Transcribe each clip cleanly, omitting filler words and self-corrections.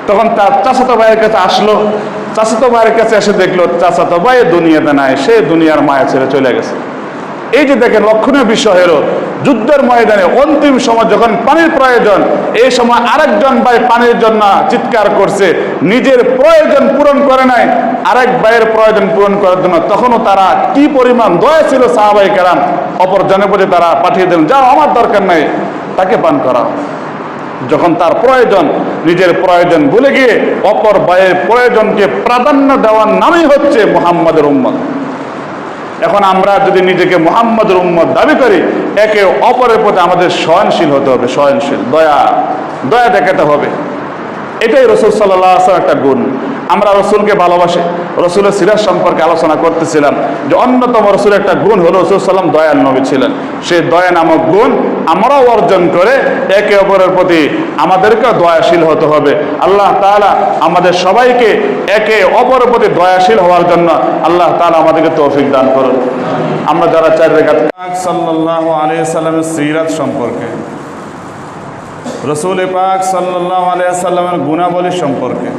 তখন তার চাচাতো ভাইয়ের কাছে আসলো। চাচাতো ভাইয়ের কাছে এসে দেখলো চাচাতো ভাই দুনিয়াতে নাই, সে দুনিয়ার মায়া ছেড়ে চলে গেছে। এই যে দেখেন লক্ষণীয় বিষয় হলো, যুদ্ধের ময়দানে অন্তিম সময় যখন পানির প্রয়োজন, এই সময় আরেকজন ভাই পানির জন্য চিৎকার করছে, নিজের প্রয়োজন পূরণ করে নাই, আরেক ভাইয়ের প্রয়োজন পূরণ করার জন্য। তখনও তারা কি পরিমাণ দয়া ছিল সাহাবায়ে কেরাম, অপর জনের প্রতি তারা পাঠিয়ে দিলেন, যাও আমার দরকার নাই, তাকে পান করাও। যখন তার প্রয়োজন, নিজের প্রয়োজন ভুলে গিয়ে অপর ভাইয়ের প্রয়োজনকে প্রাধান্য দেওয়ার নামই হচ্ছে মুহাম্মদের উম্মত। এখন আমরা যদি নিজেকে মুহাম্মদের উম্মত দাবি করি, একে অপরের প্রতি আমাদের সহনশীল হতে হবে, সহনশীল, দয়া দেখাতে হবে। এটাই রাসূল সাল্লাল্লাহু আলাইহি ওয়াসাল্লাম একটা গুণ। আমরা রাসূলকে ভালোবাসি, রাসূলের সিরাত সম্পর্কে আলোচনা করতেছিলাম যে অন্যতম রাসূলের একটা গুণ হলো রাসূল সাল্লাম দয়াল নবী ছিলেন। সেই দয়া নামক গুণ আমরাও অর্জন করে একে অপরের প্রতি আমাদেরকে দয়াশীল হতে হবে। আল্লাহ তাআলা আমাদের সবাইকে একে অপরের প্রতি দয়াশীল হওয়ার জন্য আল্লাহ তাআলা আমাদেরকে তৌফিক দান করুন। আমরা যারা 4 রাকাত সাল্লাল্লাহু আলাইহি ওয়াসাল্লামের সিরাত সম্পর্কে, রাসূল পাক সাল্লাল্লাহু আলাইহি ওয়াসাল্লামের গুণাবলী সম্পর্কে,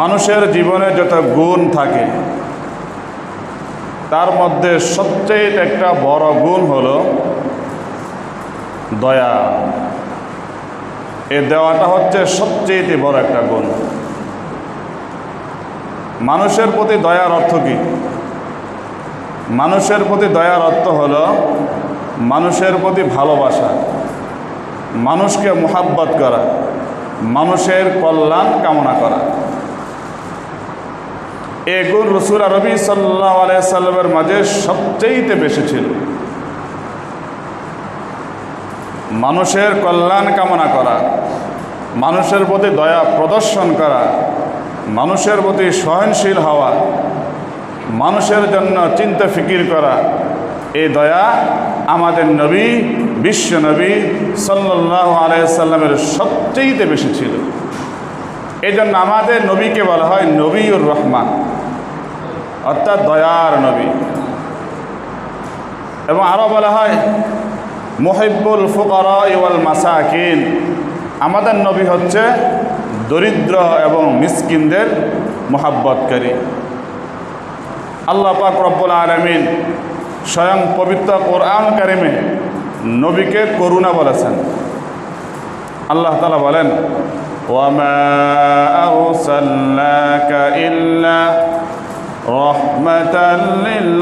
মানুষের জীবনে যত গুণ থাকে তার মধ্যে সবচেয়ে একটা বড় গুণ হলো দয়া। এই দেওয়াটা হচ্ছে সবচেয়ে বড় একটা গুণ। মানুষের প্রতি দয়ার অর্থ কি? মানুষের প্রতি দয়ার অর্থ হলো মানুষের প্রতি ভালোবাসা, মানুষকে মুহাব্বত করা, মানুষের কল্যাণ কামনা করা। এই গুণ রাসূল আরবি সাল্লাল্লাহু আলাইহি সাল্লামের মাঝে সবচেয়ে বেশি ছিল। মানুষের কল্যাণ কামনা করা, মানুষের প্রতি দয়া প্রদর্শন করা, মানুষের প্রতি সহনশীল হওয়া, মানুষের জন্য চিন্তা ফিকির করা, এই দয়া আমাদের নবী, বিশ্ব নবী সাল্লাল্লাহু আলাইহি সাল্লামের সবচেয়ে বেশি ছিল। এই জন্য আমাদের নবীকে বলা হয় নবীউর রহমান, অর্থাৎ দয়ার নবী। এবং আরও বলা হয় মুহিব্বুল ফুকারা ওয়াল মাসাকিন, আমাদের নবী হচ্ছে দরিদ্র এবং মিসকিনদের মুহাব্বতকারী। আল্লাহ পাক রব্বুল আলামিন স্বয়ং পবিত্র কোরআন কারিমে নবীকে করুণা বলেছেন। আল্লাহ তাআলা বলেন, ওয়ামা আরসালনাকা ইল্লা রাহমাতাল লিল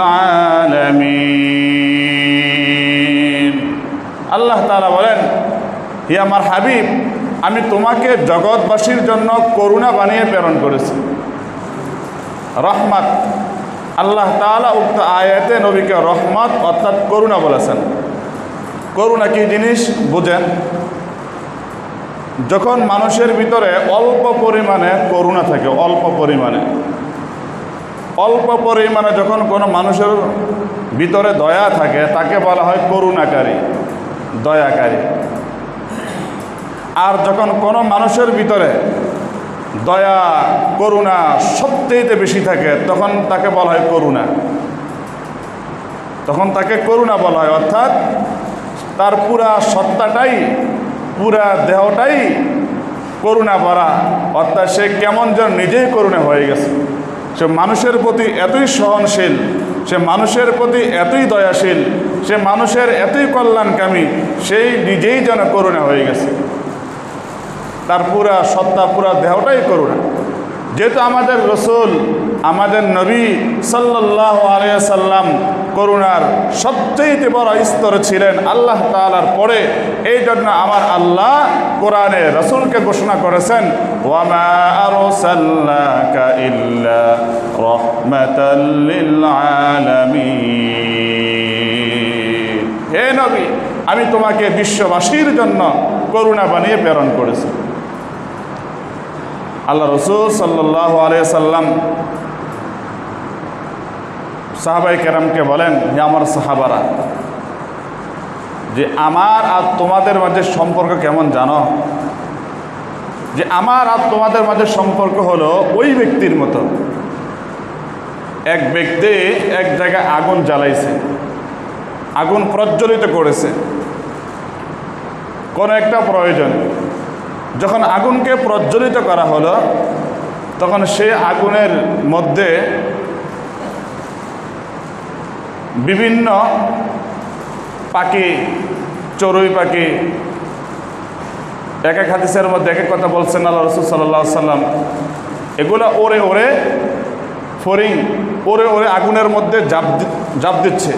আলামিন। আল্লাহ তাআলা বলেন, হে আমার হাবিব, আমি তোমাকে জগৎবাসীর জন্য করুণা বানিয়ে প্রেরণ করেছি। রহমত, আল্লাহ তাআলা উক্ত আয়াতে নবীকে রহমত অর্থাৎ করুণা বলেছেন। করুণা কি জিনিস বুঝেন? যখন মানুষের ভিতরে অল্প পরিমাণে করুণা থাকে, অল্প পরিমাণে যখন কোনো মানুষের ভিতরে দয়া থাকে, তাকে বলা হয় করুণাকারী, দয়াকারী। আর যখন কোনো মানুষের ভিতরে দয়া করুণা সবচেয়ে বেশি থাকে, তখন তাকে বলা হয় করুণা, তখন তাকে করুণা বলা হয়। অর্থাৎ তার পুরা সত্তাটাই, পুরা দেহটাই করুণা ভরা, অর্থাৎ সে কেমন যেন নিজেই করুণা হয়ে গেছে। সে মানুষের প্রতি এতই সহনশীল, সে মানুষের প্রতি এতই দয়াশীল, সে মানুষের এতই কল্যাণকামী, সেই নিজেই যেন করুণা হয়ে গেছে। তার পুরা সত্তা, পুরা দেহটাই করুণা। যেহেতু আমাদের রাসূল, আমাদের নবী সাল্লাল্লাহু আলাইহি সাল্লাম করুণার সবচেয়ে বড় স্তর ছিলেন আল্লাহ তাআলার পরে, এই জন্য আমার আল্লাহ কোরআনে রাসূলকে ঘোষণা করেছেন, ওয়ামা আরসালনাকা ইল্লা রাহমাতাল লিল আলামিন। হে নবী, আমি তোমাকে বিশ্ববাসীর জন্য করুণা বানিয়ে প্রেরণ করেছি। আল্লাহ রাসূল সাল্লাল্লাহু আলাইহি সাল্লাম সাহাবায়ে কেরামকে বলেন, হে আমার সাহাবারা, যে আমার আর তোমাদের মাঝে সম্পর্ক কেমন জানো? যে আমার আর তোমাদের মাঝে সম্পর্ক হলো ওই ব্যক্তির মতো, এক ব্যক্তি এক জায়গায় আগুন জ্বালাইছে, আগুন প্রজ্বলিত করেছে কোনো একটা প্রয়োজন। যখন আগুনকে প্রজ্বলিত করা হলো তখন সেই আগুনের মধ্যে বিভিন্ন পাখি, চড়ুই পাখি, এক এক হাদিসের মধ্যে এক এক কথা বলছেন আল্লাহ রাসূল সাল্লাল্লাহু আলাইহি সাল্লাম, এগুলো ওরে ওরে ফড়িং ওরে ওরে আগুনের মধ্যে জাপ দিচ্ছে।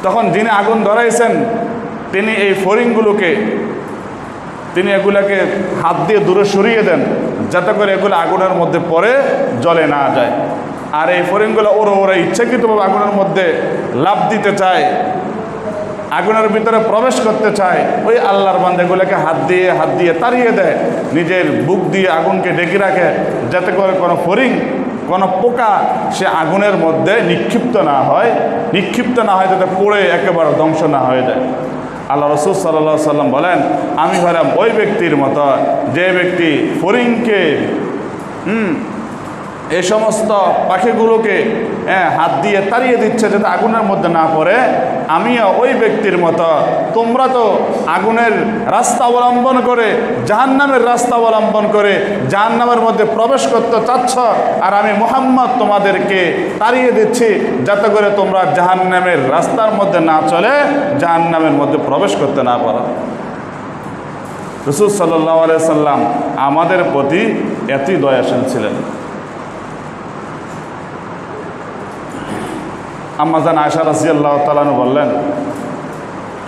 তখন যিনি আগুন ধরাইছেন তিনি এই ফড়িংগুলোকে এগুলাকে হাত দিয়ে দূরে সরিয়ে দেন, যাতে করে এগুলো আগুনের মধ্যে পড়ে জ্বলে না যায়। আর এই ফড়িংগুলো ওরা ইচ্ছাকৃতভাবে আগুনের মধ্যে লাফ দিতে চায়, আগুনের ভিতরে প্রবেশ করতে চায়। ওই আল্লাহর বান্দাগুলোকে হাত দিয়ে তাড়িয়ে দেয়, নিজের বুক দিয়ে আগুনকে ডেকে রাখে, যাতে করে কোনো ফড়িং, কোনো পোকা সে আগুনের মধ্যে নিক্ষিপ্ত না হয় যাতে পড়ে একেবারে ধ্বংস না হয়ে যায়। আল্লাহ রাসূল সাল্লাল্লাহু আলাইহি সাল্লাম বলেন, আমি হলাম ওই ব্যক্তির মতো যে ব্যক্তি ফড়িংকে এই সমস্ত পাখিগুলোকে হাত দিয়ে তাড়িয়ে দিচ্ছে যাতে আগুনের মধ্যে না পড়ে। আমিও ওই ব্যক্তির মতো, তোমরা তো আগুনের রাস্তা অবলম্বন করে, জাহান্নামের রাস্তা অবলম্বন করে জাহান্নামের মধ্যে প্রবেশ করতে চাচ্ছ, আর আমি মুহাম্মদ তোমাদেরকে তাড়িয়ে দিচ্ছি যাতে করে তোমরা জাহান্নামের রাস্তার মধ্যে না চলে জাহান্নামের মধ্যে প্রবেশ করতে না পারো। রাসূল সাল্লাল্লাহু আলাইহি সাল্লাম আমাদের প্রতি এতই দয়াশীল ছিলেন। আম্মা জান আয়েশা রাদিয়াল্লাহু তাআলা আনহা বললেন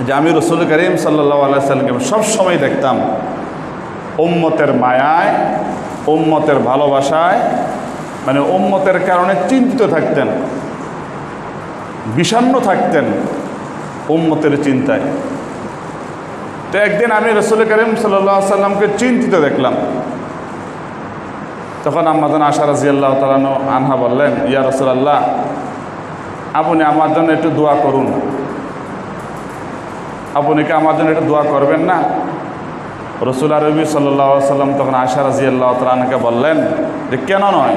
যে আমি রাসূল করিম সাল্লাল্লাহু আলাইহি সাল্লামকে সবসময় দেখতাম উম্মতের মায়ায়, উম্মতের ভালোবাসায়, মানে উম্মতের কারণে চিন্তিত থাকতেন, বিষণ্ণ থাকতেন উম্মতের চিন্তায়। তো একদিন আমি রাসূল করিম সাল্লাল্লাহু আলাইহি সাল্লামকে চিন্তিত দেখলাম। তখন আম্মা জান আয়েশা রাদিয়াল্লাহু তাআলা আনহা বললেন, ইয়া রাসূলুল্লাহ, আপনি আমার জন্য একটু দোয়া করুন। আপনি কি আমার জন্য একটু দোয়া করবেন না? রাসূল আরবি সাল্লাল্লাহু আলাইহি সাল্লাম তখন আয়েশা রাদিয়াল্লাহু তাআলা আনহাকে বললেন যে কেন নয়,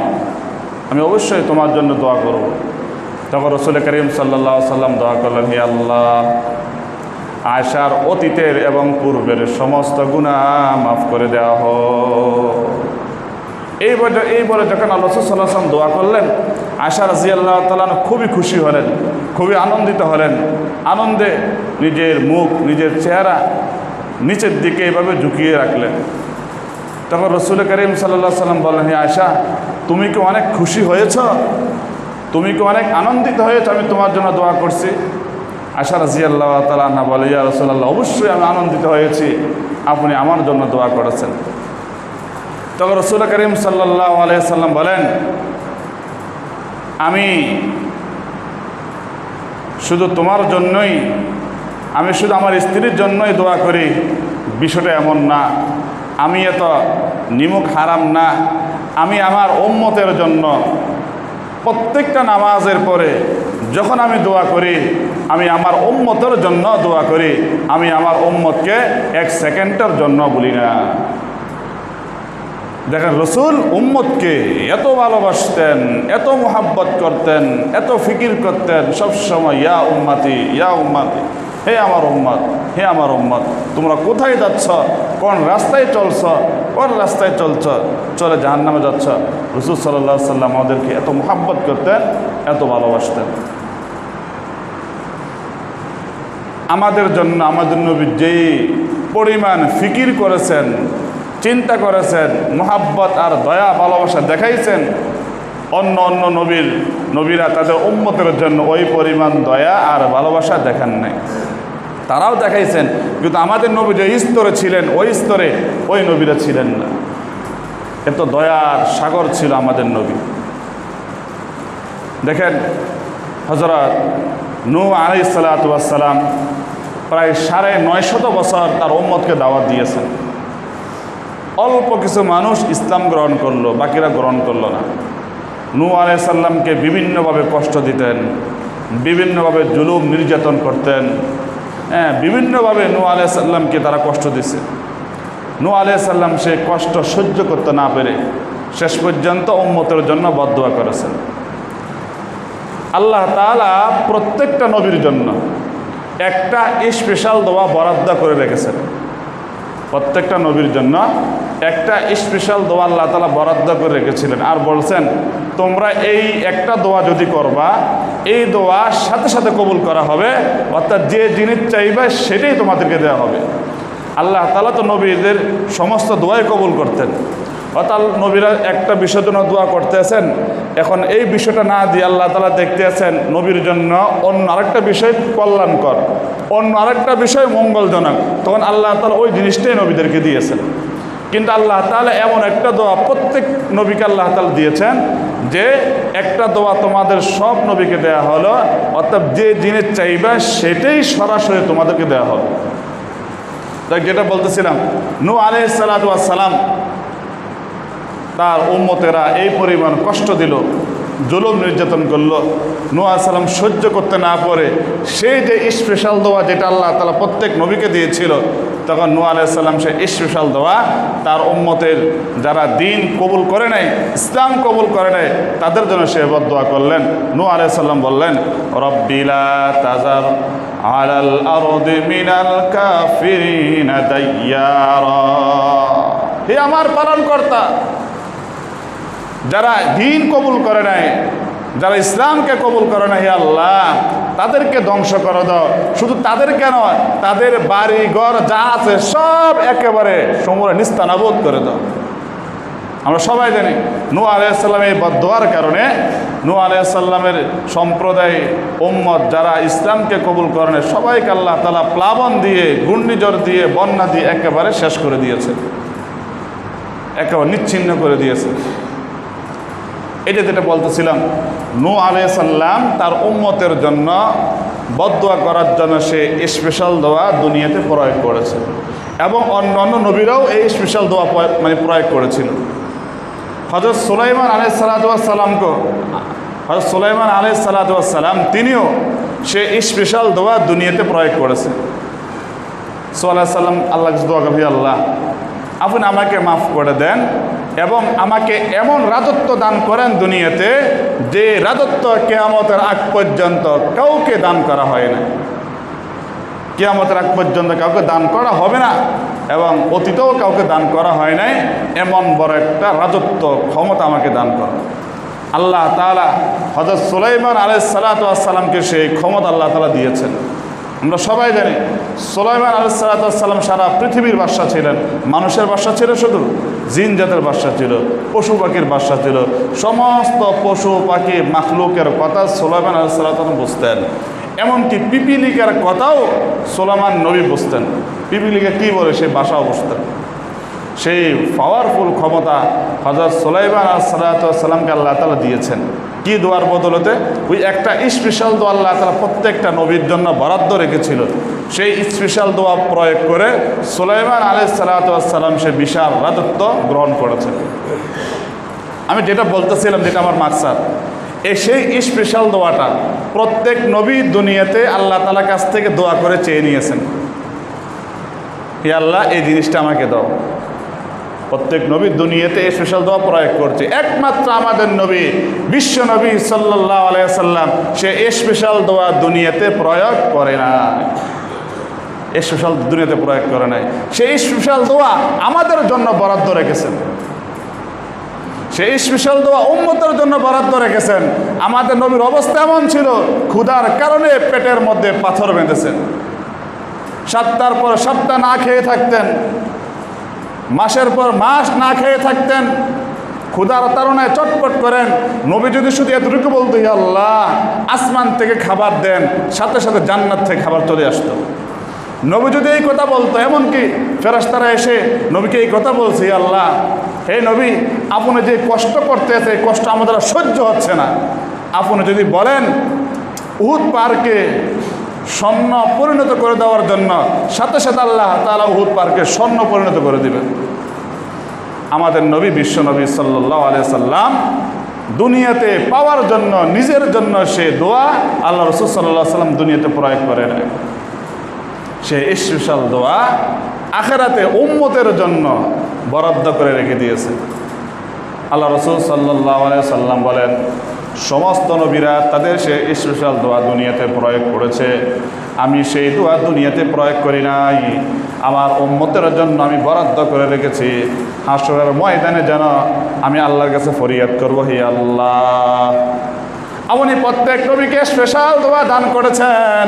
আমি অবশ্যই তোমার জন্য দোয়া করব। তখন রাসূল করিম সাল্লাল্লাহু আলাইহি সাল্লাম দোয়া করলেন, হে আল্লাহ, আয়েশার অতীতের এবং পূর্বের সমস্ত গুনাহ মাফ করে দেওয়া হোক। এই বলে যখন আল্লাহ রাসূল সাল্লাল্লাহু আলাইহি ওয়াসাল্লাম দোয়া করলেন, আয়েশা রাদিয়াল্লাহু তাআলা খুবই খুশি হলেন, খুবই আনন্দিত হলেন। আনন্দে নিজের মুখ, নিজের চেহারা নিচের দিকে এইভাবে ঝুঁকিয়ে রাখলেন। তখন রাসূল করিম সাল্লাল্লাহু আলাইহি ওয়াসাল্লাম বললেন, হে আয়েশা, তুমি কি অনেক খুশি হয়েছ? তুমি কি অনেক আনন্দিত হয়েছ আমি তোমার জন্য দোয়া করছি? আয়েশা রাদিয়াল্লাহু তাআলা আনহা বলে, ইয়া রাসূলুল্লাহ, অবশ্যই আমি আনন্দিত হয়েছি, আপনি আমার জন্য দোয়া করেছেন। তখন রাসূল করিম সাল্লাল্লাহু আলাইহি সাল্লাম বলেন, আমি শুধু তোমার জন্যই, আমি শুধু আমার স্ত্রীর জন্যই দোয়া করি, বিষয়টা এমন না। আমি এত নিমুখ হারাম না। আমি আমার উম্মতের জন্য প্রত্যেকটা নামাজের পরে যখন আমি দোয়া করি, আমি আমার উম্মতের জন্য দোয়া করি, আমি আমার উম্মতকে এক সেকেন্ডের জন্য বলি না। দেখেন, রাসূল উম্মতকে এত ভালোবাসতেন, এত মোহাব্বত করতেন, এত ফিকির করতেন, সবসময় ইয়া উম্মতি, ইয়া উম্মতি, হে আমার উম্মত, হে আমার উম্মত, তোমরা কোথায় যাচ্ছ, কোন রাস্তায় চলছ, কোন রাস্তায় চলে জাহান্নামে যাচ্ছ। রাসূল সাল্লাল্লাহু আলাইহি সাল্লাম আমাদেরকে এত মোহাব্বত করতেন, এত ভালোবাসতেন। আমাদের জন্য আমাদের নবী যেই পরিমাণ ফিকির করেছেন, চিন্তা করেছেন, মোহাব্বত আর দয়া ভালোবাসা দেখাইছেন, অন্য নবীরা তাদের উম্মতের জন্য ওই পরিমাণ দয়া আর ভালোবাসা দেখান নাই। তারাও দেখাইছেন, কিন্তু আমাদের নবী যে স্তরে ছিলেন ওই স্তরে ওই নবীরা ছিলেন না। এত দয়ার সাগর ছিল আমাদের নবী। দেখেন, হযরত নূহ আলাইহিস সালাতু ওয়াস সালাম প্রায় ৯৫০ বছর তার উম্মতকে দাওয়াত দিয়েছেন। অল্প কিছু মানুষ ইসলাম গ্রহণ করলো, বাকিরা গ্রহণ করলো না। নূহ আলাইহিস সালামকে বিভিন্নভাবে কষ্ট দিতেন, বিভিন্নভাবে জুলুম নির্যাতন করতেন, বিভিন্নভাবে নূহ আলাইহিস সালামকে তারা কষ্ট দিছে। নূহ আলাইহিস সালাম সেই কষ্ট সহ্য করতে না পেরে শেষ পর্যন্ত উম্মতের জন্য বদদুয়া করেছেন। আল্লাহ তাআলা প্রত্যেকটা নবীর জন্য একটা স্পেশাল দোয়া বরাদ্দ করে রেখেছেন। প্রত্যেকটা নবীর জন্য একটা স্পেশাল দোয়া আল্লাহ তাআলা বরাদ্দ করে রেখেছিলেন, আর বলছেন তোমরা এই একটা দোয়া যদি করবা এই দোয়া সাথে সাথে কবুল করা হবে, অর্থাৎ যে জিনিস চাইবে সেটাই তোমাদেরকে দেওয়া হবে। আল্লাহ তাআলা তো নবীদের সমস্ত দোয়াই কবুল করতেন, অর্থাৎ নবীরা একটা বিষয়ের জন্য দোয়া করতে আছেন, এখন এই বিষয়টা না দিয়ে আল্লাহ তাআলা দেখতে আছেন নবীর জন্য অন্য আরেকটা বিষয় কল্যাণকর, অন্য আরেকটা বিষয় মঙ্গলজনক, তখন আল্লাহ তাআলা ওই জিনিসটাই নবীদেরকে দিয়েছেন। কিন্তু আল্লাহ তাআলা এমন একটা দোয়া প্রত্যেক নবীকে আল্লাহ তাআলা দিয়েছেন যে একটা দোয়া তোমাদের সব নবীকে দেয়া হলো, অর্থাৎ যে জিনিস চাইবে সেটাই সরাসরি তোমাদেরকে দেওয়া হবে। তাই যেটা বলতেছিলাম, নূহ আলাইহিস সালাতু ওয়াস সালাম তার উম্মতেরা এই পরিমাণ কষ্ট দিল, জুলুম নির্যাতন করলো, নূহ আলাইহিস সালাম সহ্য করতে না পারে সেই যে স্পেশাল দোয়া যেটা আল্লাহ তাআলা প্রত্যেক নবীকে দিয়েছিল, তখন নূহ আলাইহিস সালাম সে স্পেশাল দোয়া তার উম্মতের যারা দিন কবুল করে নাই, ইসলাম কবুল করে নাই, তাদের জন্য সে বদদোয়া করলেন। নূহ আলাইহিস সালাম বললেন, রব্বি লা তাযার আলাল আরদি মিনাল কাফিরিনা দাইয়ারা, হে আমার পালনকর্তা, যারা দিন কবুল করে নাই, যারা ইসলামকে কবুল করে নাই, হে আল্লাহ তাদেরকে ধ্বংস করে দাও। শুধু তাদেরকে নয়, তাদের বাড়ি ঘর যা আছে সব একেবারে সমূলে নিস্তানাবুদ করে দাও। আমরা সবাই জানি নূহ আলাইহিস সালামের এই বদদোয়ার কারণে নূহ আলাইহিস সালামের সম্প্রদায় উম্মত যারা ইসলামকে কবুল করে নাই সবাইকে আল্লাহ তাআলা প্লাবন দিয়ে, ঘূর্ণিঝড় দিয়ে, বন্যা দিয়ে একেবারে শেষ করে দিয়েছে, একেবারে নিচ্ছিন্ন করে দিয়েছে। এটা যেটা বলতেছিলাম, নূহ আলাইহিস সালাম তার উম্মতের জন্য বদদোয়া করার জন্য সে স্পেশাল দোয়া দুনিয়াতে প্রয়োগ করেছে, এবং অন্যান্য নবীরাও এই স্পেশাল দোয়া প্রয়োগ করেছিল। হযরত সুলাইমান আলাইহিস সালাতু ওয়াস সালামকে, হযরত সুলাইমান আলাইহিস সালাতু ওয়াস সালাম তিনিও সে স্পেশাল দোয়া দুনিয়াতে প্রয়োগ করেছে। সাল্লাল্লাহু আলাইহি সাল্লাম আল্লাহর কাছে দোয়া করেন, আল্লাহ আপনি আমাকে মাফ করে দেন এবং আমাকে এমন রাজত্ব দান করেন দুনিয়াতে যে রাজত্ব কিয়ামতের আগ পর্যন্ত কাউকে দান করা হয় না, কিয়ামতের আগ পর্যন্ত কাউকে দান করা হবে না, এবং অতীতেও কাউকে দান করা হয় নাই, এমন বড় একটা রাজত্ব ক্ষমতা আমাকে দান করা। আল্লাহ তাআলা হযরত সুলাইমান আলাইহিস সালাতু ওয়াস সালামকে সেই ক্ষমতা আল্লাহ তাআলা দিয়েছেন। আমরা সবাই জানি সুলাইমান আলাইহিস সালাতু ওয়াস সালাম সারা পৃথিবীর বাদশা ছিলেন, মানুষের বাদশা ছিল শুধু, জিন জাতের বাদশা ছিল, পশু পাখির বাদশা ছিল, সমস্ত পশু পাখি মাখলুকের কথা সুলাইমান আলাইহিস সালাতু ওয়াস সালাম বুঝতেন, এমনকি পিপিলিকার কথাও সুলাইমান নবী বুঝতেন। পিপিলিকা কী বলে সেই ভাষাও বুঝতেন। সেই পাওয়ারফুল ক্ষমতা হযরত সুলাইমান আলাইহিস সালাতু ওয়াস সালামকে আল্লাহ তাআলা দিয়েছেন। কি দোয়ার বদলতে? ওই একটা স্পেশাল দোয়া আল্লাহ তাআলা প্রত্যেকটা নবীর জন্য বরাদ্দ রেখেছিল, সেই স্পেশাল দোয়া প্রয়োগ করে সুলাইমান আলাইহিস সালাতু ওয়াস সালাম সে বিশাল রাজত্ব গ্রহণ করেছেন। আমি যেটা বলতেছিলাম, যেটা আমার মাকসাদ, সেই স্পেশাল দোয়াটা প্রত্যেক নবী দুনিয়াতে আল্লাহ তাআলার কাছ থেকে দোয়া করে চেয়ে নিয়েছেন, হে আল্লাহ এই জিনিসটা আমাকে দাও। প্রত্যেক নবী দুনিয়াতে এই স্পেশাল দোয়া প্রয়োগ করছে। একমাত্র আমাদের নবী, বিশ্ব নবী সাল্লাল্লাহু আলাইহি সাল্লাম, সে স্পেশাল দোয়া দুনিয়াতে প্রয়োগ করে না, স্পেশাল দুনিয়াতে প্রয়োগ করে নাই। সেই স্পেশাল দোয়া আমাদের জন্য বরাদ্দ রেখেছেন, সেই স্পেশাল দোয়া উম্মতের জন্য বরাদ্দ রেখেছেন। আমাদের নবীর অবস্থা এমন ছিল, ক্ষুধার কারণে পেটের মধ্যে পাথর বেঁধেছেন, সপ্তাহের পর সপ্তাহ না খেয়ে থাকতেন, মাসের পর মাস না খেয়ে থাকতেন, ক্ষুধার তাড়নায় চটপট করেন। নবী যদি শুধু এতটুকু বলতো, হে আল্লাহ আসমান থেকে খাবার দেন, সাথে সাথে জান্নাত থেকে খাবার চলে আসতো। নবী যদি এই কথা বলতো, এমনকি ফেরেশতারা এসে নবীকে এই কথা বলছে, হে আল্লাহ, হে নবী আপনি যে কষ্ট করতে আছে, কষ্ট আমাদের সহ্য হচ্ছে না, আপনি যদি বলেন উহুদ পাহাড়কে স্বর্ণ পরিণত করে দেওয়ার জন্য, সাথে সাথে আল্লাহ তাআলা উহুদ পাহাড়কে স্বর্ণ পরিণত করে দিবেন। আমাদের নবী বিশ্ব নবী সাল্লাল্লাহু আলাইহি সাল্লাম দুনিয়াতে পাওয়ার জন্য, নিজের জন্য সে দোয়া আল্লাহ রাসূল সাল্লাল্লাহু আলাইহি সাল্লাম দুনিয়াতে প্রয়োগ করে নেয়। সে স্পেশাল দোয়া আখিরাতে উম্মতের জন্য বরাদ্দ করে রেখে দিয়েছে। আল্লাহ রাসূল সাল্লাল্লাহু আলাইহি সাল্লাম বলেন, সমস্ত নবীরা তাদের সে স্পেশাল দোয়া দুনিয়াতে প্রয়োগ করেছে, আমি সেই দোয়া দুনিয়াতে প্রয়োগ করি নাই। আমার উম্মতের জন্য আমি বরাদ্দ করে রেখেছি, হাসরের ময়দানে যেন আমি আল্লাহর কাছে ফরিয়াদ করবো, হে আল্লাহ। আপনি প্রত্যেক নবীকে স্পেশাল দোয়া দান করেছেন,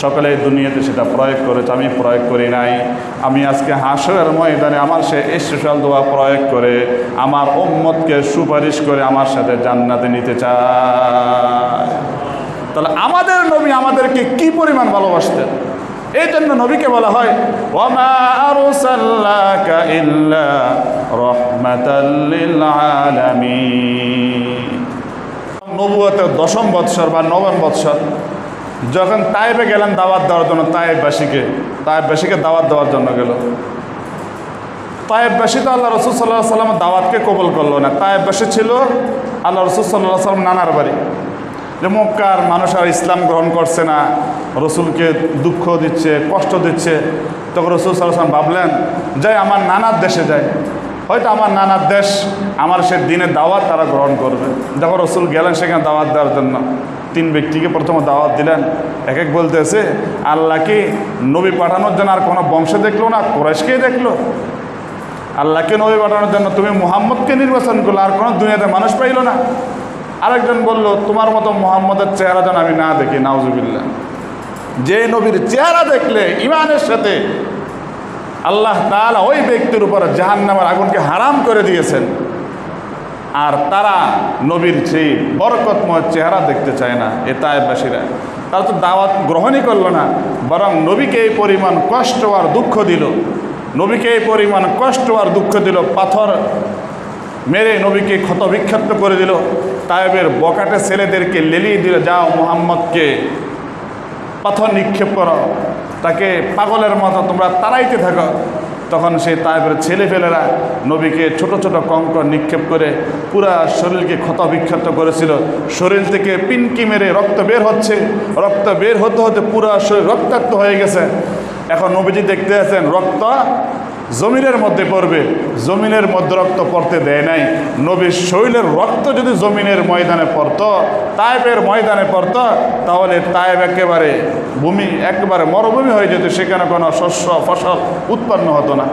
সকলে দুনিয়াতে সেটা প্রয়োগ করেছে, আমি প্রয়োগ করি নাই। আমি আজকে হাসরের ময়দানে আমার সে স্পেশাল দোয়া প্রয়োগ করে আমার উম্মতকে সুপারিশ করে আমার সাথে জান্নাতে নিতে চাই। তাহলে আমাদের নবী আমাদেরকে কি পরিমাণ ভালোবাসতেন, এই জন্য নবীকে বলা হয় ওয়ামা আরসালনাকা ইল্লা রাহমাতাল লিল আলামিন। নবুয়তের 10ম বৎসর বা 9ম বৎসর যখন তায়েবে গেলেন দাওয়াত দেওয়ার জন্য, তায়েববাসীকে দাওয়াত দেওয়ার জন্য গেল। তায়েববাসী তো আল্লাহ রসুল সাল্লাল্লাহু আলাইহি সাল্লামের দাওয়াতকে কবুল করলো না। তায়েববাসী ছিল আল্লাহ রসুল সাল্লাল্লাহু আলাইহি সাল্লাম নানার বাড়ি, যে মক্কার মানুষ আর ইসলাম গ্রহণ করছে না, রসুলকে দুঃখ দিচ্ছে, কষ্ট দিচ্ছে। তখন রসুল সাল্লাল্লাহু আলাইহি সাল্লাম ভাবলেন, যাই আমার নানার দেশে যাই, হয়তো আমার নানার দেশ আমার সে দিনের দাওয়াত তারা গ্রহণ করবে। যখন রসুল গেলেন সেখানে দাওয়াত দেওয়ার জন্য, 3 ব্যক্তিকে প্রথমে দাওয়াত দিলেন। এক এক বলতেছে, আল্লাহ কি নবী পাঠানোর জন্য আর কোনো বংশ দেখলো না, কুরাইশকেই দেখলো? আল্লাহকে নবী পাঠানোর জন্য তুমি মুহাম্মদকে নির্বাচন করলো, আর কোনো দুনিয়াতে মানুষ পাইল না? আরেকজন বলল, তোমার মতো মুহাম্মদের চেহারা যেন আমি না দেখি, নাউজুবিল্লাহ। যে নবীর চেহারা দেখলে ইমানের সাথে আল্লাহ তাআলা ওই ব্যক্তির উপর জাহান্নামের আগুনকে হারাম করে দিয়েছেন, আর তারা নবীর সেই বরকতময় চেহারা দেখতে চায় না। এ তায়েববাসীরা, তারা তো দাওয়াত গ্রহণই করলো না, বরং নবীকে এই পরিমাণ কষ্ট আর দুঃখ দিল, নবীকে এই পরিমাণ কষ্ট আর দুঃখ দিল, পাথর মেরে নবীকে ক্ষত বিক্ষত করে দিল। তায়েবের বকাটে ছেলেদেরকে লেলিয়ে দিল, যাও মুহাম্মদকে পাথর নিক্ষেপ করো, তাকে পাগলের মতো তোমরা তাড়াইতে থাকো। তখন সেই তায়েবের ছেলেপেলেরা নবীকে ছোট ছোট কঙ্কর নিক্ষেপ করে পুরা শরীরকে ক্ষত বিক্ষত করেছিল। শরীর থেকে পিনকি মেরে রক্ত বের হচ্ছে, রক্ত বের হতে হতে পুরা শরীর রক্তাক্ত হয়ে গেছে। এখন নবীজি দেখতে আছেন রক্ত জমিনের মধ্যে পড়বে, জমিনের মধ্যে রক্ত পড়তে দেয় নাই। নবীর শরীরের রক্ত যদি জমিনের ময়দানে পড়তো, তায়েবের ময়দানে পড়তো, তাহলে তায়েব একেবারে ভূমি, একেবারে মরুভূমি হয়ে যেত, সেখানে কোনো শস্য ফসল উৎপন্ন হতো না।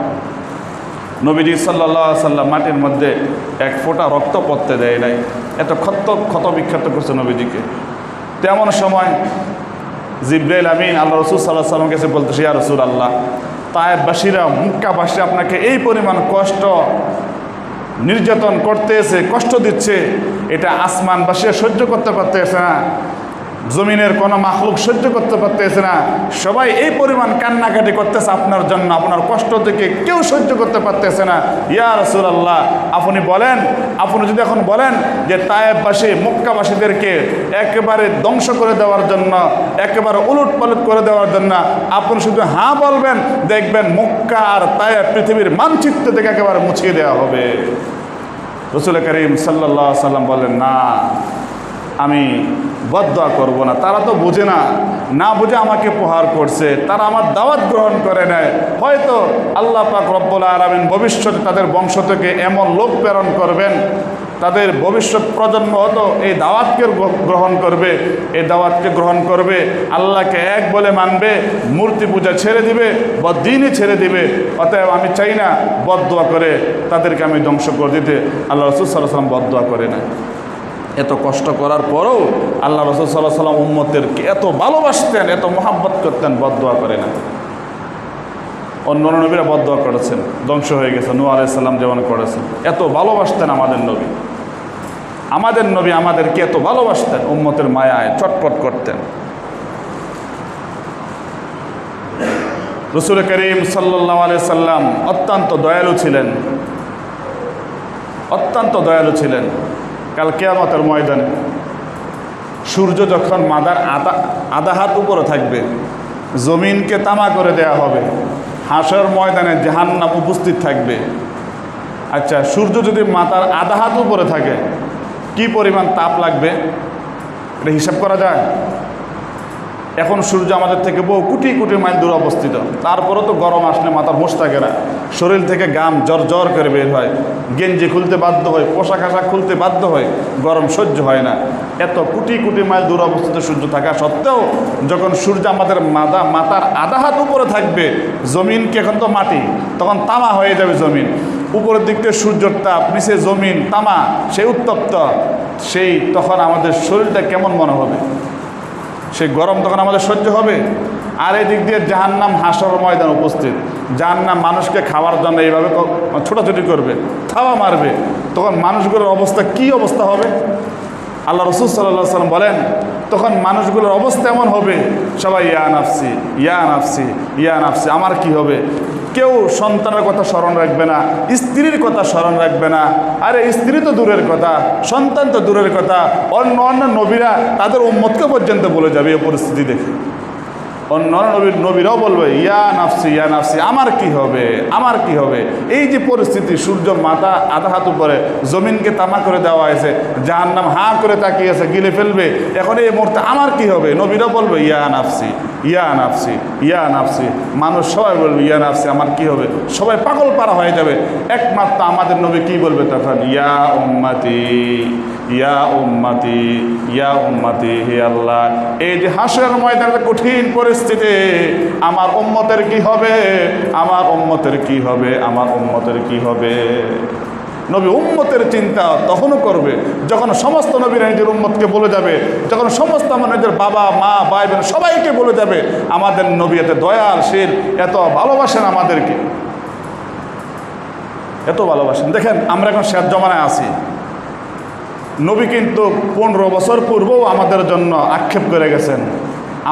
নবীজি সাল্লাল্লাহু আলাইহি সাল্লাম মাটির মধ্যে এক ফোঁটা রক্ত পড়তে দেয় নাই, এত ক্ষত বিক্ষত করছে নবীজিকে। তেমন সময় জিবরাইল আমিন আল্লাহ রসুল সাল্লাল্লাহু আলাইহি সাল্লামের কাছে বলতেছে, ইয়া রাসূলুল্লাহ, তায়েববাসীরা, মক্কাবাসী আপনাকে এই পরিমাণ কষ্ট নির্যাতন করতেছে, কষ্ট দিচ্ছে, এটা আসমানবাসীরা সহ্য করতে পারতেছে না, জমিনের কোনো মাখলুক সহ্য করতে পারতেছে না, সবাই এই পরিমাণ কান্নাকাটি করতেছে আপনার জন্য, আপনার কষ্ট থেকে কেউ সহ্য করতে পারতেছে না। ইয়া রাসূলুল্লাহ, আপনি বলেন, আপনি যদি এখন বলেন যে তায়েববাসী মক্কাবাসীদেরকে একেবারে ধ্বংস করে দেওয়ার জন্য, একেবারে উলট পালট করে দেওয়ার জন্য, আপনি শুধু হ্যাঁ বলবেন, দেখবেন মক্কা আর তায়েব পৃথিবীর মানচিত্র থেকে একেবারে মুছিয়ে দেওয়া হবে। রাসূল করিম সাল্লাল্লাহু আলাইহি সাল্লাম বলেন, না, আমি বদদুয়া করব না। তারা তো বোঝে না, না বুঝে আমাকে প্রহার করছে, তারা আমার দাওয়াত গ্রহণ করে নেয়। হয়তো আল্লাহ পাক রব্বুল আলামিন ভবিষ্যতে তাদের বংশ থেকে এমন লোক প্রেরণ করবেন, তাদের ভবিষ্যৎ প্রজন্ম হতো এই দাওয়াতকে গ্রহণ করবে, এই দাওয়াতকে গ্রহণ করবে, আল্লাহকে এক বলে মানবে, মূর্তি পূজা ছেড়ে দিবে, বদ্দিনই ছেড়ে দিবে। অতএব আমি চাই না বদদুয়া করে তাদেরকে আমি ধ্বংস করে দিতে। আল্লাহ রাসূল সাল্লাল্লাহু আলাইহি ওয়াসাল্লাম বদদুয়া করে না। এত কষ্ট করার পরেও আল্লাহ রাসূল সাল্লাল্লাহু আলাইহি ওয়াসাল্লাম উম্মতদেরকে এত ভালোবাসতেন, এত মহব্বত করতেন, বদদুয়া করে না। অন্য নবীরা বদদুয়া করেছেন, ধ্বংস হয়ে গেছে, নূহ আলাইহিস সালাম যেমন করেছেন। এত ভালোবাসতেন আমাদের নবী, আমাদের নবী আমাদেরকে এত ভালোবাসতেন, উম্মতের মায়ায় চটপট করতেন। রাসূল করিম সাল্লাল্লাহু আলাইহি সাল্লাম অত্যন্ত দয়ালু ছিলেন, অত্যন্ত দয়ালু ছিলেন। কাল কিয়ামতের ময়দানে সূর্য যখন মাদার আধা হাত উপরে থাকবে, জমিনকে তামা করে দেয়া হবে, হাসর ময়দানে জাহান্নাম উপস্থিত থাকবে। আচ্ছা, সূর্য যদি মাথার আধা হাত উপরে থাকে, কি পরিমাণ তাপ লাগবে এটা হিসাব করা যায়? এখন সূর্য আমাদের থেকে বহু কোটি কোটি মাইল দূরে অবস্থিত, তারপরেও তো গরম আসলে মাথার হোশ থাকে না, শরীর থেকে ঘাম জ্বর জ্বর করে বের হয়, গেঞ্জি খুলতে বাধ্য হয়, পোশাক আশাক খুলতে বাধ্য হয়, গরম সহ্য হয় না। এত কোটি কোটি মাইল দূরে অবস্থিত সূর্য থাকা সত্ত্বেও যখন সূর্য আমাদের মাথার আধা হাত উপরে থাকবে, জমিনকে এখন তো মাটি, তখন তামা হয়ে যাবে জমিন, উপরের দিক থেকে সূর্যের তাপ, নিচে জমিন তামা, সেই উত্তপ্ত, সেই তখন আমাদের শরীরটা কেমন মনে হবে? সেই গরম তখন আমাদের সহ্য হবে? আর এই দিক দিয়ে জাহান্নাম হাসর ময়দান উপস্থিত, জাহান্নাম মানুষকে খাওয়ার জন্য এইভাবে ছোটাছুটি করবে, থাওয়া মারবে, তখন মানুষগুলোর অবস্থা কি অবস্থা হবে? আল্লাহ রসুল সাল্লাল্লাহু আলাইহি ওয়াসাল্লাম বলেন, তখন মানুষগুলোর অবস্থা এমন হবে, সবাই ইয়া নাফসি ইয়া নাফসি ইয়া নাফসি, আমার কি হবে? কেউ সন্তানের কথা স্মরণ রাখবে না, স্ত্রীর কথা স্মরণ রাখবে না। আরে স্ত্রী তো দূরের কথা, সন্তান তো দূরের কথা, অন্য অন্য নবীরা তাদের উম্মতকে পর্যন্ত বলে যাবে এই পরিস্থিতি দেখে। অন্য নবীরাও বলবে ইয়া নাফসি, আমার কি হবে, আমার কি হবে? এই যে পরিস্থিতি, সূর্য মাথা আধা হাত উপরে, জমিনকে তামা করে দেওয়া হয়েছে, জাহান্নাম হাঁ করে তাকিয়েছে, গিলে ফেলবে, এখন এই মুহূর্তে আমার কি হবে? নবীরাও বলবে ইয়া নাফসি ইয়া নাফসি ইয়া নাফসি, মানুষ সবাই বলবে ইয়া নাফসি, আমার কি হবে? সবাই পাগল পারা হয়ে যাবে। একমাত্র আমাদের নবী কি বলবে তখন? ইয়া উম্মতি ইয়া উম্মতি ইয়া উম্মতি, হে আল্লাহ, এই যে হাসরের ময়দানে কঠিন পরিস্থিতি, আমার উম্মতের কি হবে, আমার উম্মতের কি হবে, আমার উম্মতের কি হবে? নবী উম্মতের চিন্তা তখনও করবে যখন সমস্ত নবীরা নিজের উম্মতকে বলে যাবে, যখন সমস্ত আমার নিজের বাবা মা ভাই বোন সবাইকে বলে যাবে আমাদের নবী এত দয়ালশীল, এত ভালোবাসেন আমাদেরকে, এত ভালোবাসেন। দেখেন আমরা এখন শেষ জমানায় আছি, নবী কিন্তু 15 বছর পূর্বেও আমাদের জন্য আক্ষেপ করে গেছেন,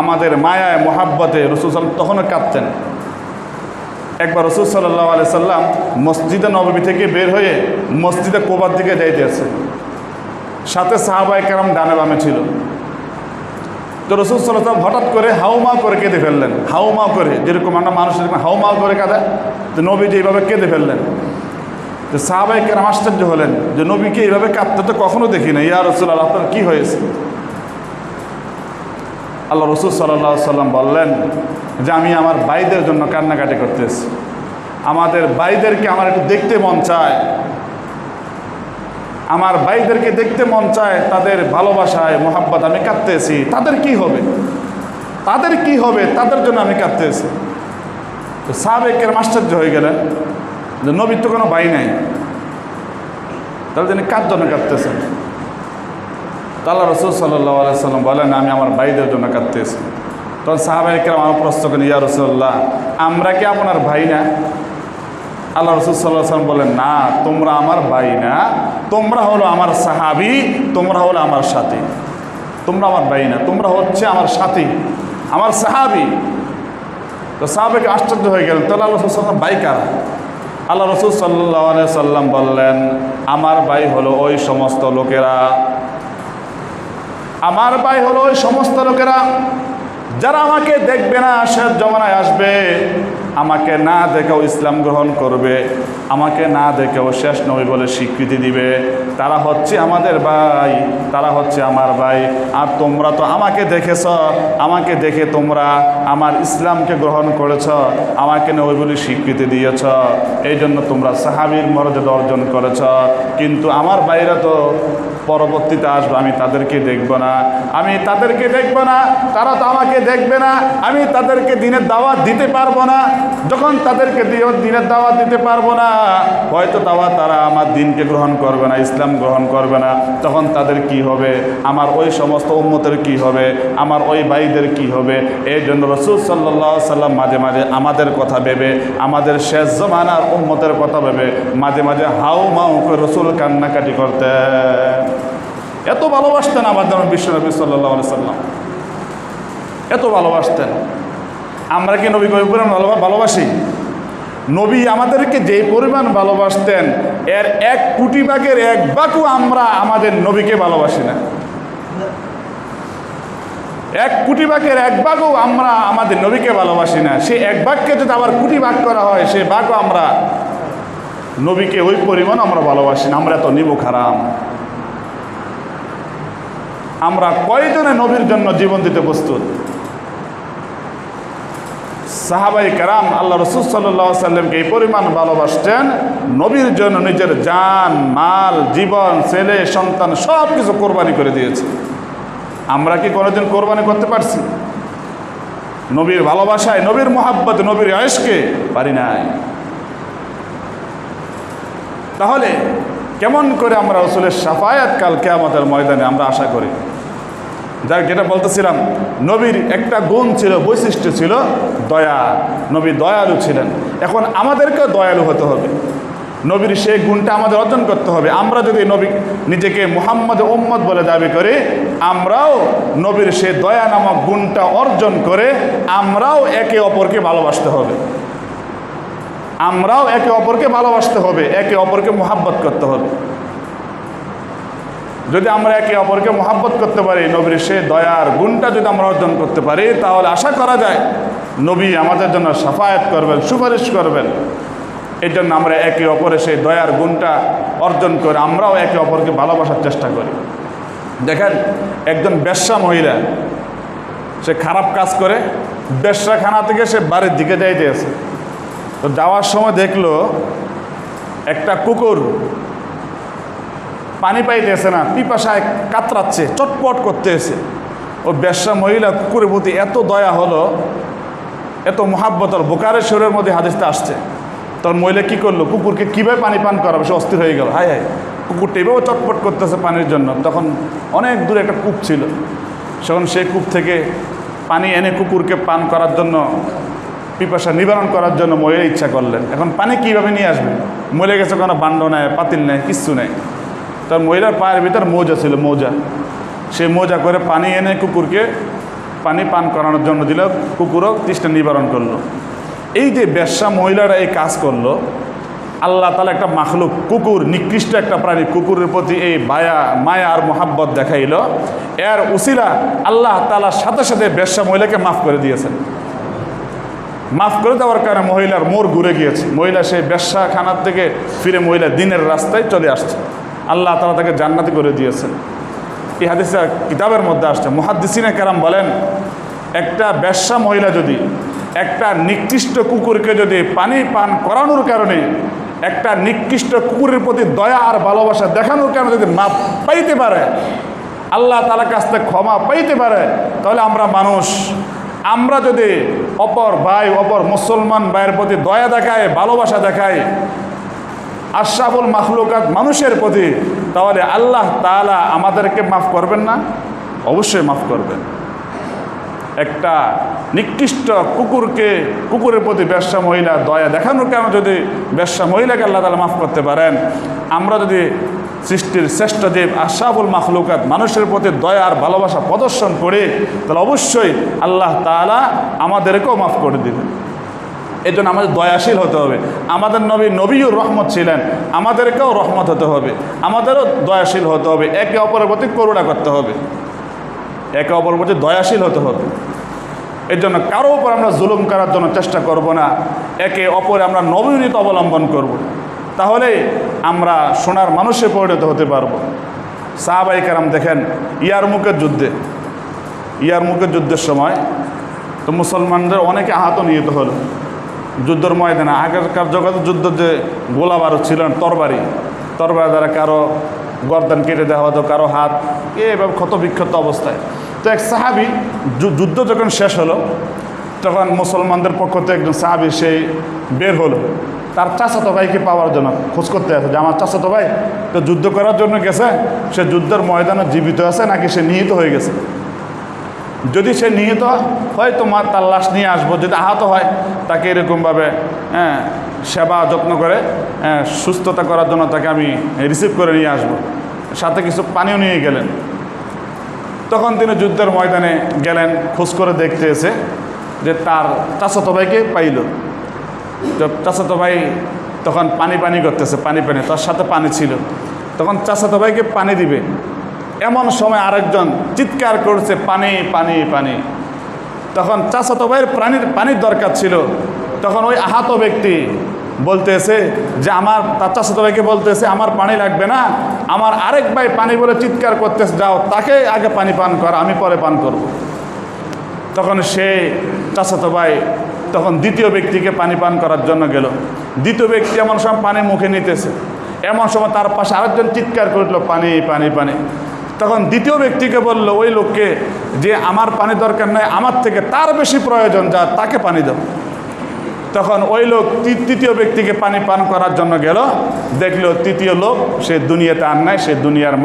আমাদের মায়ায় মোহাব্বতে রাসূল সাল্লাল্লাহু তখনও কাঁদতেন। একবার রাসূল সাল্লাল্লাহু আলাইহি সাল্লাম মসজিদে নববী থেকে বের হয়ে মসজিদে কুবার দিকে যাইতেছে, সাথে সাহাবায়ে কেরাম ডানে বামে ছিল। তো রাসূল সাল্লাল্লাহু আলাইহি সাল্লাম হঠাৎ করে হাউমাউ করে কেঁদে ফেললেন, হাউমাউ করে, যেরকম আমরা মানুষ হাউমাউ করে কাঁদে, তো নবী যে এইভাবে কেঁদে ফেললেন। তো সাহাবায়ে কেরাম আশ্চর্য হলেন যে নবীকে এইভাবে কাঁদতে তো কখনো দেখি না, ইয়া রাসূলুল্লাহ আপনার কী হয়েছে? আল্লাহ রসুল সাল্লাল্লাহু আলাইহি সাল্লাম বললেন যে আমি আমার ভাইদের জন্য কান্নাকাটি করতেছি, আমাদের ভাইদেরকে আমার একটু দেখতে মন চায়, আমার ভাইদেরকে দেখতে মন চায়, তাদের ভালোবাসায় মোহাব্বত আমি কাঁদতেছি, তাদের কি হবে, তাদের কি হবে, তাদের জন্য আমি কাঁদতেছি। তো সাহাবায়ে কেরাম আশ্চর্য হয়ে গেলেন যে নবীর তো কোনো ভাই নাই, তাহলে তিনি কার জন্য কাঁদতেছেন? আল্লাহ রসুল সাল্লাল্লাহু আলাইহি সাল্লাম বলেন আমি আমার ভাইদের জন্য কাঁদতেছি। তখন সাহাবায়ে কেরাম আমার প্রশ্ন করেন, ইয়া রাসূলুল্লাহ আমরা কি আপনার ভাই না? আল্লাহ রসুল সাল্লাল্লাহু আলাইহি সাল্লাম বলেন, না, তোমরা আমার ভাই না, তোমরা হলো আমার সাহাবী, তোমরা হলো আমার সাথী, তোমরা আমার ভাই না, তোমরা হচ্ছে আমার সাথী, আমার সাহাবী। তো সাহাবাকে আশ্চর্য হয়ে গেলেন, তাহলে আল্লাহ রসুল সাল্লাল্লাহু আলাইহি সাল্লাম ভাই কারা? আল্লাহ রসুল সাল্লাল্লাহু আলাইহি সাল্লাম বললেন আমার ভাই হলো ওই সমস্ত লোকেরা, আমার ভাই হলো ওই সমস্ত লোকেরা যারা আমাকে দেখবে না, শেষ জমানায় আসবে, আমাকে না দেখেও ইসলাম গ্রহণ করবে, আমাকে না দেখেও শেষ নবী বলে স্বীকৃতি দিবে, তারা হচ্ছে আমাদের ভাই, তারা হচ্ছে আমার ভাই। আর তোমরা তো আমাকে দেখেছ, আমাকে দেখে তোমরা আমার ইসলামকে গ্রহণ করেছ, আমাকে নবী বলে স্বীকৃতি দিয়েছ, এই জন্য তোমরা সাহাবীর মর্যাদা অর্জন করেছ। কিন্তু আমার ভাইরা তো পরবর্তীতে আসবে, আমি তাদেরকে দেখব না, আমি তাদেরকে দেখব না, তারা তো আমাকে দেখবে না, আমি তাদেরকে দিনের দাওয়াত দিতে পারবো না। যখন তাদেরকে দিনের দাওয়াত দিতে পারবো না, হয়তো তারা আমার দিনকে গ্রহণ করবে না, ইসলাম গ্রহণ করবে না, তখন তাদের কি হবে, আমার ওই সমস্ত উম্মতের কি হবে, আমার ওই ভাইদের কি হবে। এই জন্য রাসূল সাল্লাল্লাহু আলাইহি সাল্লাম মাঝে মাঝে আমাদের কথা ভেবে, আমাদের শেষ জমানার উম্মতের কথা ভেবে মাঝে মাঝে হাউ মাউ করে রাসূল কান্নাকাটি করতেন। এত ভালোবাসতেন আমাদের বিশ্বনবী সাল্লাল্লাহু আলাইহি সাল্লাম, এত ভালোবাসতেন। আমরা কি নবী পরিমাণ ভালোবাসি? নবী আমাদেরকে যে পরিমাণ ভালোবাসতেন এর 1 কোটি ভাগের 1 ভাগও আমরা আমাদের নবীকে ভালোবাসি না। 1 কোটি ভাগের 1 ভাগও আমরা আমাদের নবীকে ভালোবাসি না। সেই 1 ভাগকে যদি আবার কোটি ভাগ করা হয়, সেই ভাগও আমরা নবীকে ওই পরিমাণ আমরা ভালোবাসি না। আমরা এত নিবুক হারাম। আমরা কয়জনে নবীর জন্য জীবন দিতে প্রস্তুত? সাহাবাই কেরাম আল্লাহ রসুল সাল্লাল্লাহু আলাইহি সাল্লামকে এই পরিমাণ ভালোবাসতেন, নবীর জন্য নিজের জান, মাল, জীবন, ছেলে, সন্তান সব কিছু কোরবানি করে দিয়েছে। আমরা কি কোনোদিন কোরবানি করতে পারছি? নবীর ভালোবাসায়, নবীর মোহাব্বত, নবীর আয়েশকে পারি নাই। তাহলে কেমন করে আমরা রাসূলের শাফায়াত কাল কিয়ামতের ময়দানে আমরা আশা করি? যার যেটা বলতেছিলাম, নবীর একটা গুণ ছিল, বৈশিষ্ট্য ছিল দয়া। নবী দয়ালু ছিলেন। এখন আমাদেরকেও দয়ালু হতে হবে, নবীর সেই গুণটা আমাদের অর্জন করতে হবে। আমরা যদি নবী নিজেকে মুহাম্মদ উম্মত বলে দাবি করি, আমরাও নবীর সেই দয়া নামক গুণটা অর্জন করে আমরাও একে অপরকে ভালোবাসতে হবে। আমরাও একে অপরকে ভালোবাসতে হবে, একে অপরকে মুহাব্বত করতে হবে। যদি আমরা একে অপরকে মুহাব্বত করতে পারি, নবীর সেই দয়ার গুণটা যদি আমরা অর্জন করতে পারি, তাহলে আশা করা যায় নবী আমাদের জন্য শাফায়াত করবেন, সুপারিশ করবেন। এই জন্য আমরা একে অপরের সেই দয়ার গুণটা অর্জন করে আমরাও একে অপরকে ভালোবাসার চেষ্টা করি। দেখেন, একজন বেশ্যা মহিলা, সে খারাপ কাজ করে, বেশ্যাখানা থেকে সে বাড়ির দিকে যাইতেছে। তো যাওয়ার সময় দেখলো একটা কুকুর পানি পাইতেছে না, পিপাসায় কাতরাচ্ছে, চটপট করতেছে। ও বেশ্যা মহিলা কুকুরের প্রতি এত দয়া হলো, এত মোহাব্বত হল। বুখারী শরীরের মধ্যে হাদিসটা আসছে। তখন মহিলা কী করলো, কুকুরকে কীভাবে পানি পান করাবে, সে অস্থির হয়ে গেল। হায় হায়, কুকুরটা এভাবেও চটপট করতেছে পানির জন্য। তখন অনেক দূরে একটা কূপ ছিল, তখন সেই কূপ থেকে পানি এনে কুকুরকে পান করার জন্য, পিপাসা নিবারণ করার জন্য মহিলা ইচ্ছা করলেন। এখন পানি কীভাবে নিয়ে আসবে? মহিলা গেছে কোনো বান্ড নেয়, পাতিল নেয়, কিচ্ছু নেই। তার মহিলার পায়ের ভিতর মৌজা ছিল, মৌজা। সে মৌজা করে পানি এনে কুকুরকে পানি পান করানোর জন্য দিল, কুকুরও তৃষ্ণা নিবারণ করলো। এই যে বেশ্যা মহিলারা এই কাজ করলো, আল্লাহ তাআলা একটা মাখলুক, কুকুর, নিকৃষ্ট একটা প্রাণী, কুকুরের প্রতি এই মায়া আর মোহাব্বত দেখাইল। এর উসিলা আল্লাহ তাআলার সাথে সাথে বেশ্যা মহিলাকে মাফ করে দিয়েছেন। মাফ করে দেওয়ার কারণে মহিলার মোড় ঘুরে গিয়েছে। মহিলা সেই বেশ্যাখানার থেকে ফিরে মহিলা দিনের রাস্তায় চলে আসছে। আল্লাহ তাআলা তাকে জান্নাতি করে দিয়েছেন। এই হাদিসে কিতাবের মধ্যে আসছে। মুহাদ্দিসিনে কেরাম বলেন, একটা বেশ্যা মহিলা যদি একটা নিকৃষ্ট কুকুরকে যদি পানি পান করানোর কারণে, একটা নিকৃষ্ট কুকুরের প্রতি দয়া আর ভালোবাসা দেখানোর কারণে যদি মাপ পাইতে পারে, আল্লাহ তাআলার কাছ থেকে ক্ষমা পাইতে পারে, তাহলে আমরা মানুষ, আমরা যদি অপর ভাই, অপর মুসলমান ভাইয়ের প্রতি দয়া দেখায়, ভালোবাসা দেখায় আশরাফুল মাখলুকাত মানুষের প্রতি, তাহলে আল্লাহ তাআলা আমাদেরকে মাফ করবেন না? অবশ্যই মাফ করবেন। একটা নিকৃষ্ট কুকুরের প্রতি বেশ্যা মহিলা দয়া দেখানোর কারণে যদি বেশ্যা মহিলাকে আল্লাহ তাআলা মাফ করতে পারেন, আমরা যদি সৃষ্টির শ্রেষ্ঠ দেব আশরাফুল মাখলুকাত মানুষের প্রতি দয়া আর ভালোবাসা প্রদর্শন করি, তাহলে অবশ্যই আল্লাহ তাআলা আমাদেরকেও মাফ করে দেবেন। এই জন্য আমাদের দয়াশীল হতে হবে। আমাদের নবীও রহমত ছিলেন, আমাদেরকেও রহমত হতে হবে, আমাদেরও দয়াশীল হতে হবে, একে অপরের প্রতি করুণা করতে হবে, একে অপরের প্রতি দয়াশীল হতে হবে। এর জন্য কারো উপর আমরা জুলুম করার জন্য চেষ্টা করব না, একে অপরে আমরা নবীনীতি অবলম্বন করব। তাহলে আমরা সোনার মানুষে পরিণত হতে পারব। সাহাবায়ে কেরাম দেখেন, ইয়ারমুকের যুদ্ধের সময় তো মুসলমানদের অনেকে আহত নিহত হলো যুদ্ধের ময়দানে। আগেরকার জগতের যুদ্ধ যে গোলা বারুদ ছিলেন, তরবারি দ্বারা কারো গর্দান কেটে দেওয়া হতো, কারো হাত, এভাবে ক্ষত বিক্ষত অবস্থায়। তো এক সাহাবি, যুদ্ধ যখন শেষ হলো, তখন মুসলমানদের পক্ষ থেকে একজন সাহাবি সেই বের হলো তার চাচাতো ভাইকে পাওয়ার জন্য, খোঁজ করতে আছে যে আমার চাচাতো ভাই তো যুদ্ধ করার জন্য গেছে, সে যুদ্ধের ময়দানে জীবিত আছে নাকি সে নিহত হয়ে গেছে। যদি সে নিহত হয় তোমার তার লাশ নিয়ে আসবো, যদি আহত হয় তাকে এরকমভাবে সেবা যত্ন করে সুস্থতা করার জন্য তাকে আমি রিসিভ করে নিয়ে আসবো, সাথে কিছু পানিও নিয়ে গেলেন। তখন তিনি যুদ্ধের ময়দানে গেলেন, খোঁজ করে দেখতে এসে যে তার চাচাতো ভাইকে পাইল। চাচাতো ভাই তখন পানি করতেছে, পানি তার সাথে পানি ছিল। তখন চাচাতো ভাইকে পানি দিবে, এমন সময় আরেকজন চিৎকার করছে, পানি পানি পানি। তখন চাচাতো ভাইয়ের পানির দরকার ছিল। তখন ওই আহত ব্যক্তি বলতেছে যে তার চাচাতো ভাইকে বলতেছে আমার পানি লাগবে না, আমার আরেক ভাই পানি বলে চিৎকার করতেছে, যাও তাকে আগে পানি পান কর, আমি পরে পান করব। তখন সে চাচাতো ভাই তখন দ্বিতীয় ব্যক্তিকে পানি পান করার জন্য গেল। দ্বিতীয় ব্যক্তি এমন সময় পানি মুখে নিতেছে, এমন সময় তার পাশে আরেকজন চিৎকার করে উঠল, পানি পানি পানি। তখন দ্বিতীয় ব্যক্তিকে বলল ওই লোককে যে আমার পানি দরকার নাই, আমার থেকে তার বেশি প্রয়োজন, যা তাকে পানি দাও। তখন ওই লোক তৃতীয় ব্যক্তিকে পানি পান করার জন্য গেল, দেখলো তৃতীয় লোক সে দুনিয়াতে আর নাই, সে দুনিয়ার